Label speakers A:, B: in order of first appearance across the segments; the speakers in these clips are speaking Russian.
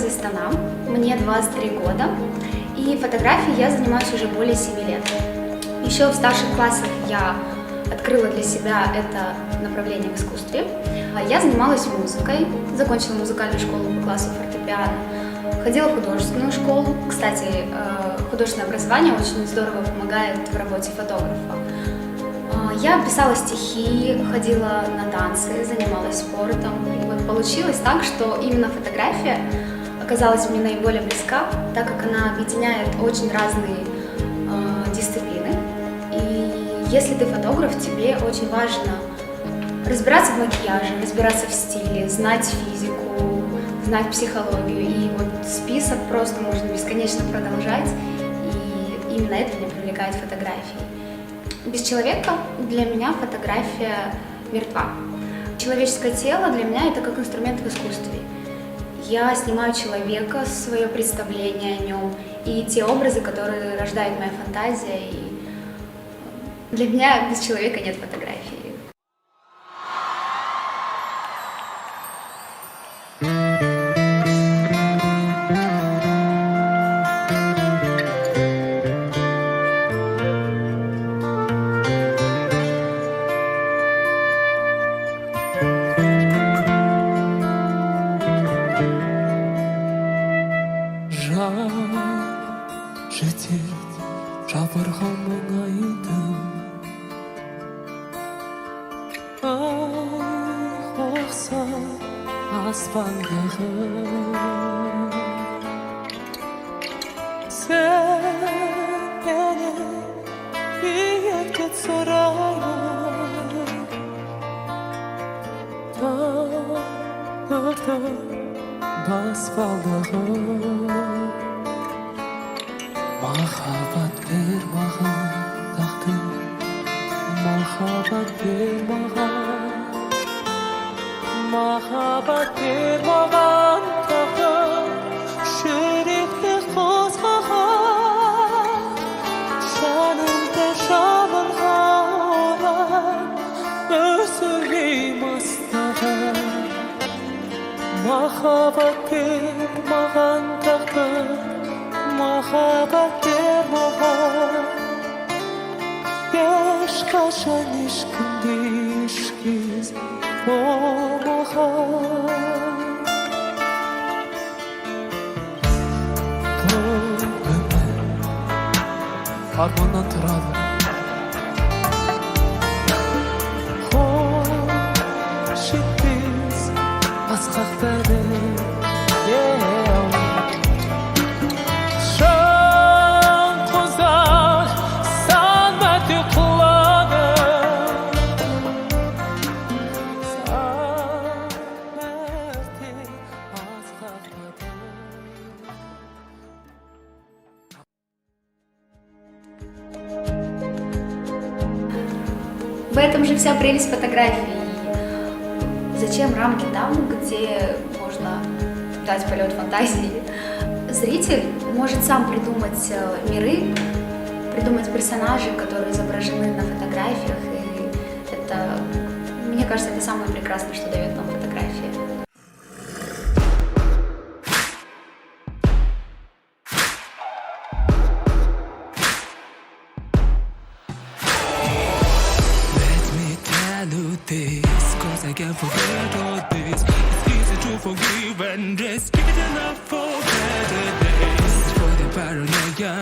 A: из Астана, мне 23 года, и фотографией я занимаюсь уже более 7 лет. Еще в старших классах я открыла для себя это направление в искусстве. Я занималась музыкой, закончила музыкальную школу по классу фортепиано, ходила в художественную школу. Кстати, художественное образование очень здорово помогает в работе фотографа. Я писала стихи, ходила на танцы, занималась спортом. И вот получилось так, что именно фотография оказалась мне наиболее близка, так как она объединяет очень разные дисциплины. И если ты фотограф, тебе очень важно разбираться в макияже, разбираться в стиле, знать физику, знать психологию. И вот список просто можно бесконечно продолжать. И именно это меня привлекает в фотографии. Без человека для меня фотография мертва. Человеческое тело для меня это как инструмент в искусстве. Я снимаю человека, свое представление о нем и те образы, которые рождает моя фантазия. И для меня без человека нет фотографии.
B: Махаббат бер маған тағдыр, махаббат бер маған тағдыр, жүректі қозғаған, жанымды жабылған, өзіңей мастаған. Махаббат бер маған тағдыр, махаббат бер маған, ешқашан ешкімде ешкез болмаған. Бұл өмір арманнан тұрады, қол жетпес асқақтады.
A: В этом же вся прелесть фотографии. Зачем рамки там, где можно дать полет фантазии? Зритель может сам придумать миры, придумать персонажей, которые изображены на фотографиях. И это, мне кажется, это самое прекрасное, что дает нам фотография.
B: Cause I can't forget all this. It's easy to forgive and just give it enough for better days. For the paranoia,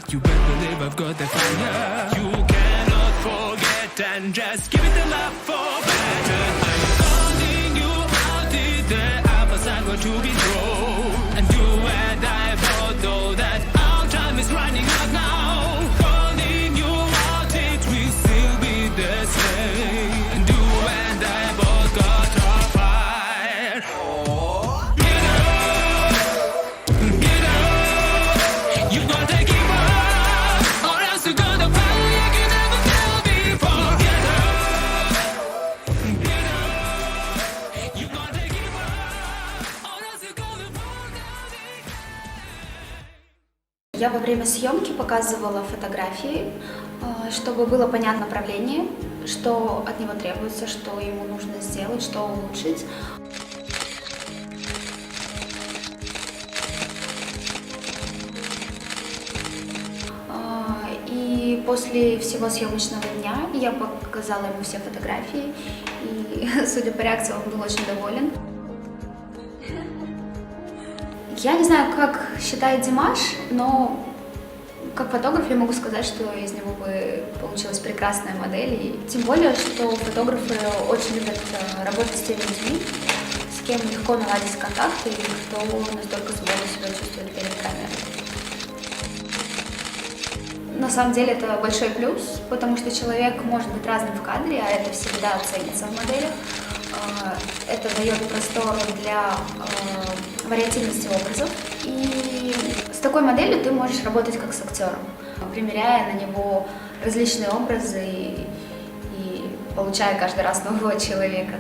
B: you better believe I've got the fire. You cannot forget and just give it enough for better days. Calling you out there, I was going to be thrown. And you and I both know that our time is running out now. Calling you out, it will still be the same.
A: Я во время съемки показывала фотографии, чтобы было понятно направление, что от него требуется, что ему нужно сделать, что улучшить. после всего съемочного дня я показала ему все фотографии, и, судя по реакции, он был очень доволен. Я не знаю, как считает Димаш, но как фотограф я могу сказать, что из него бы получилась прекрасная модель. И тем более, что фотографы очень любят работать с теми людьми, с кем легко наладить контакты и кто настолько свободно себя чувствует перед камерой. На самом деле это большой плюс, потому что человек может быть разным в кадре, а это всегда ценится в моделях. Это дает простор для вариативности образов. И с такой моделью ты можешь работать как с актером, примеряя на него различные образы и получая каждый раз нового человека.